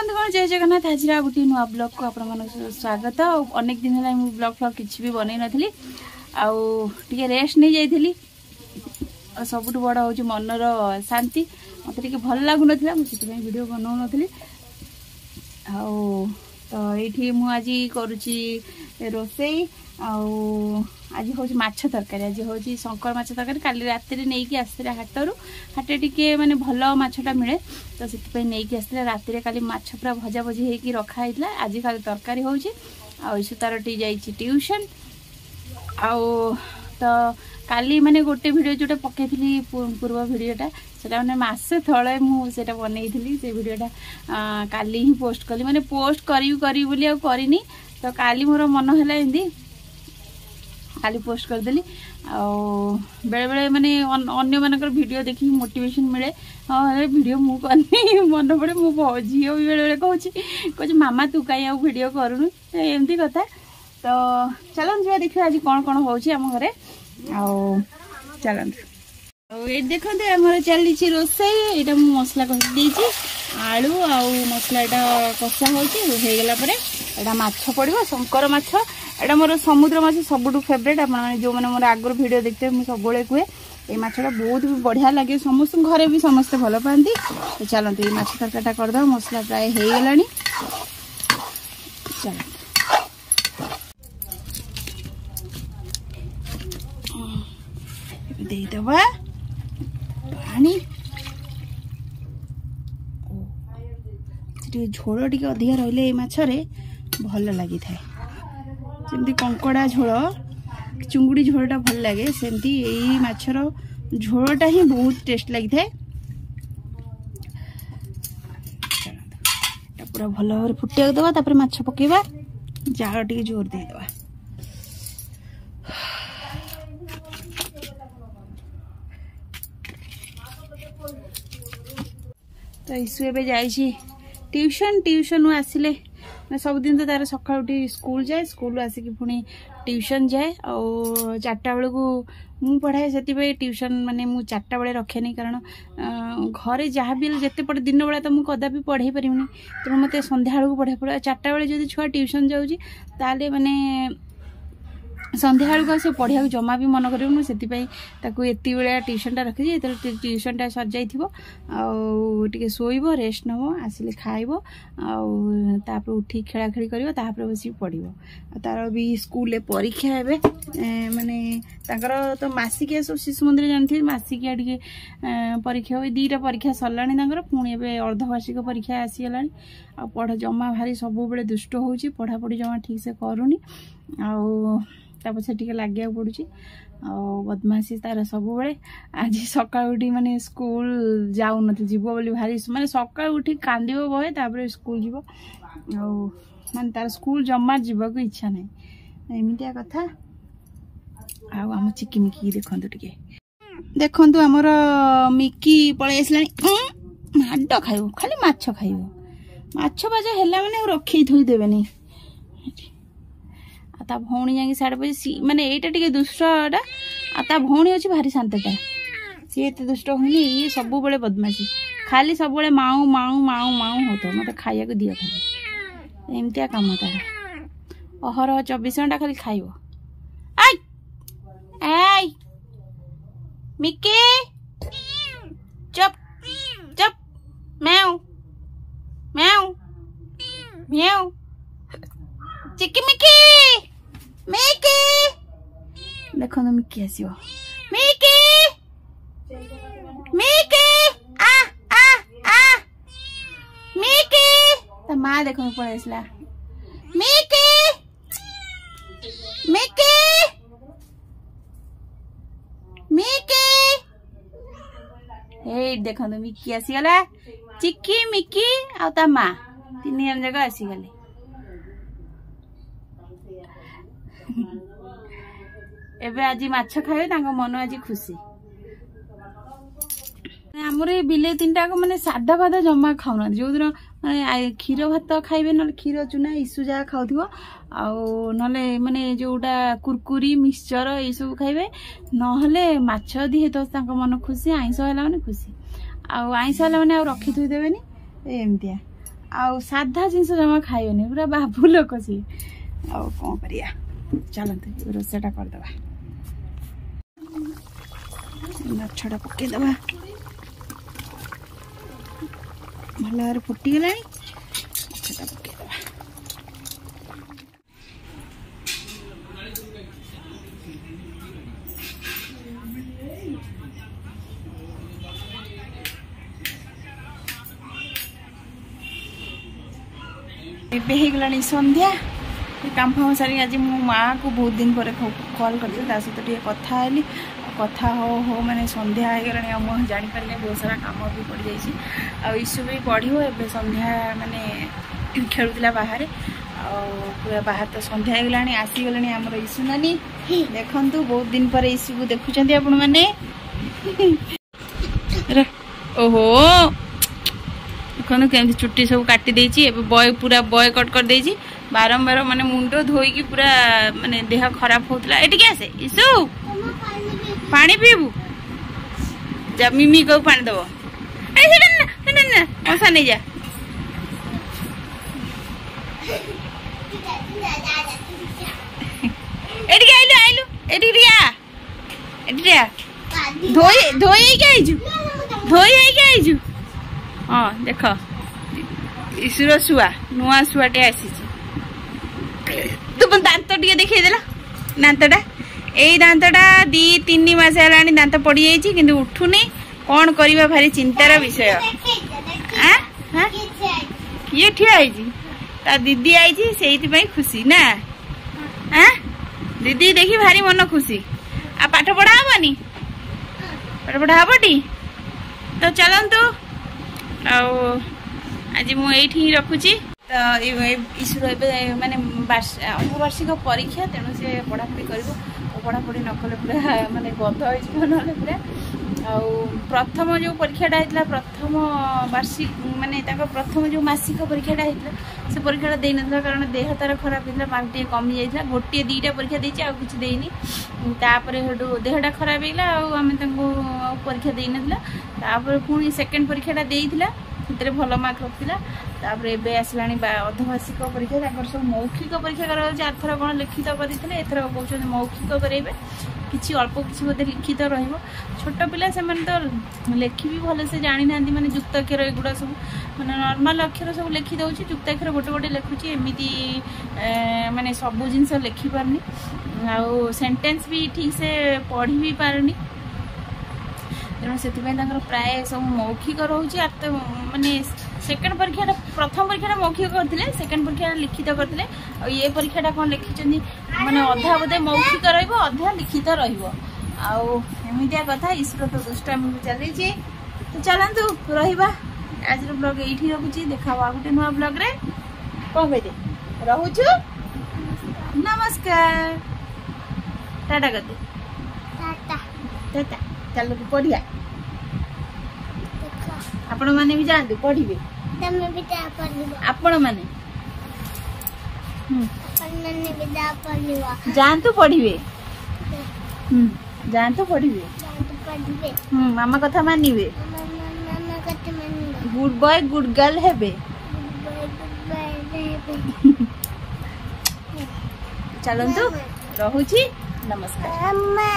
बंधुगण जय जगन्नाथ आज गोटे नुआ ब्लॉग को आप स्वागत। अनेक दिन है ब्लॉग फ्लॉग किसी भी बनई नी आगे रेस्ट नहीं जाइली। सब बड़ हूँ मनर शांति मत भल लगुन मुझे वीडियो बनाऊन तो ये मुझे करुच्ची रोसई आज हूँ माछ तरकारी। आज हूँ शंकर माछ तरकारी। काली रात नहीं आसते हाटरू हाटे टिके माने भल माछटा मिले तो से नहीं आसते रात काली माछ पूरा भजा भजी होगी रखाई। आज खाली तरकारी होशी तार टी जाइए ट्यूशन तो काली माने गोटे वीडियो जोटा पकई पूर्व वीडियोटा से मैंने मसे तले मुझे बनई से वीडियोटा काली ही पोस्ट कली माने पोस्ट करी तो काली मोर मन है एमती काली पोस्ट करदेली। बेले बेले माने अन्य मानकर वीडियो देखी मोटिवेशन मिले। हाँ वीडियो मु करनी मन पड़े मो झील भी बेले बेले कहूँ मामा तू कहीं आउ वीडियो करूनु एमती कथा। तो चलन जी देखिए आज कौन कौन होची आम घरे चलन ये देखते आम चली रोसई। यहाँ मुझे मसला कषि आलू मसलाटा कषा होगला माछ पड़ो शंकर माछ। यहाँ मोर समुद्र माछ सबुठ फेवरेट। आप जो मैंने मोर आगर वीडियो देखते मुझे सब कहे ये माछटा बहुत भी बढ़िया लगे समस्त घरे भी समस्ते भल पाती। तो चलते ये माछ तरकारीटा करदे मसला प्राय होगला। चल देदबा पानी झोल टी अधिका रही मछरे भल लगी था जमी कंकड़ा झोल चुंगुड़ी झोलटा भल लगे सेमती यही माछर झोलटा ही बहुत टेस्ट लगी था। पूरा भल भाव फुटिया दबा तापर माछ पकेबा जाल टी जोर देदबा। तो ईसु एबे जाइए ट्यूशन आसिले सबुदिन तो तार सका उठी स्कूल जाए स्कूल आसिक पुणी ट्यूशन जाए और 4टा बेलू मु पढ़ाए से ट्यूशन माने मु 4टा बेले रखे नहीं कारण घरे जहाँ भी जिते पढ़े दिन बेला तो मुझे कदापि पढ़े पारिनी तेणु मत संध्या बेलू पढ़ा पड़े 4टा बेले जो छुआ ट्यूशन जाऊँगी ताले माने संध्या बेलू से पढ़ा जमा भी मन कर से एति बेला ट्यूशनटा रखी ट्यूशनटा सर जाइए शोब रेस्ट नब आसिले खाइब आपर उठी खेला खेली कर बस पढ़ो। तार भी स्कूल परीक्षा है माने तो मासिकिया सब शिशु मंदिर जानते मासिकिया टे परीक्षा हुए 2टा परीक्षा सरला पुणी ए अर्धवार्षिक परीक्षा आसीगला पढ़ जमा भारी सब बेले दुष्ट हो पढ़ापढ़ी जमा ठीक से करूनी पछे टे लगे पड़ुची बदमाशी तार सब बेले। आज सका उठी माने स्कूल जाऊन जीव बोली भारी माने सका उठी कांद बहे तापर स्कूल जीव माने तार स्कूल जमा जीवाक इच्छा नहीं एमतिया कथा। आम चिकिमिकी देखु आमर मिकी पलि आसला माड खाइब खाली माछ खाइब माछ बाजा है मैंने रखी थोई देवे ता भौणी जाकि साढ़े बजे माने एटा टिके दुष्टा ता भौणी अच्छी भारी शांतटा सी एत दुष्ट हुई ये सब बेले बदमाशी खाली सब बेले माऊ माऊ माऊ माऊ होता मत खाया दिया खाली एमतिया काम तार अहरह 24 घंटा खाली खाइब। आई मिकी चुप चुप म्याऊ म्याऊ म्याऊ चिकी मिकी मिकी देखो ना मिकी आसियो मिकी मिकी आ आ आ मिकी ता माँ देखो पड़े इसला मिकी मिकी मिकी हे देखो ना मिकी आसीगला चिकी मिकी आ ता माँ 3 जन जगह आसीगले। एबे आज माछ खाए मन आज खुशी आमर ये बिले 3टा माने सादा भादा जमा खाऊना जो दिन माने क्षीर भात खाइबे ना क्षीर चूना ईसु जहाँ खाऊ ना माने जोटा कुरकुरी मिक्सचर ये सब खाइबे ना माछ दी हे तो मन खुशी आईंस है खुशी आईंस है रखी थोई देवे एमतिया आउ साधा जिनस जमा खाइबनी पूरा बाबू लोक सी आ कौन करिया चलते रोषेटा करदे माछटा पकईदबा भल भाव फुटीगला माछटा पकईदबा एगला संध्या काम फाम सारी आज मो माँ को बहुत दिन पर कॉल कर सहित कथा हेली कथा हो माने संध्या हो गला मुझे जापारे बहुत सारा कम भी पड़ जाइए आशु भी पढ़ो ए संध्या माने खेलुला बाहर पूरा बाहर तो संध्या हो गला आसीगले आमर ईशु नानी देखु बहुत दिन पर ईशु को देखुं आपण मैंने ओहो देखो केमती चुट्टी सब काटी देछि बय पूरा बय कट कर देछि बारंबार माने मुंडो धोईकी पूरा माने देह खराब होतला एटी के आसे ईशु पानी पीबू जा मिमी को पानी दबो ए मसा नहीं जा एटी आइलु आइलु एटी रिया एटी रिया धोई धोई के आइजु धोई के आइजु हाँ देख ईश्वर शुआ नुआ शुआटे आसी तुम दांत टे देखला दांतटा यही दांतटा 2-3 मास है दांत पड़ जाइए कि उठुनी कौन करवा भारी चिंतार विषय किए ठिया ता दीदी आई से खुशी ना दीदी देखी भारी मन खुशी आ पाठ पढ़ा हेनी पाठ पढ़ा हम टी तो चलतु आज मुझे रखुची तो ईश्वर माने अर्धवार्षिक परीक्षा तेणु से पढ़ापढ़ी कर पढ़ापढ़ी न कले पूरा माने गध हो ना पूरा आउ प्रथम जो परीक्षाटा होता प्रथम वार्षिक माने प्रथम जो मासिक परीक्षाटा होता से परीक्षाटा दे ना कारण देह तार खराब होता मार्क टे कमी जाता गोटे 2टा परीक्षा देती आ किसी देनी तापर देहटा खराब होगा आम परीक्षा दे ना पुणी सेकेंड परीक्षाटा देइथिला से भल मार्क रखा तापर एबे आसला अर्धवार्षिक परीक्षा सब मौखिक परीक्षा करार कौन लिखित करते एथर कौन मौखिक करेंगे किसी अल्प किसी बोधे लिखित छोट पिला से तो लेखि भी भल से जानी ना माने युक्ताक्षर एगुड़ा सब माने नॉर्मल अक्षर सब लिखि दउछि युक्ताक्षर गोटे गोटे लिखुछि एमिति माने सब जिनस लिखि पारनी आ सेंटेंस भी ठीक से पढ़ी भी पारनी तेणु से प्राय सब मौखिक रोचे माने सेकेंड परीक्षा प्रथम परीक्षा मौखिक करते सेकेंड परीक्षा लिखित करते ये परीक्षा कौन लिखिं माने अधा बोधे मौखिक रहा लिखित रमितिया कथा ईश्वर तो दुष्टामी चली तो चलतु रहा आज ब्लॉग ये रखुची देखा गोटे नुआ ब्लॉग रे कौन कहे रोचु नमस्कार टाटा कर टाटा चल पढ़िया आपण माने भी जानते पढ़िबे तमे भी जा पढ़िबो आपण माने आपण माने भी जा पढ़िबो जानतु पढ़िबे जानतु पढ़िबे मामा कथा मानिबे मामा कथा मानिबे गुड बॉय गुड गर्ल हेबे चलंतु रहुची नमस्कार अम्मा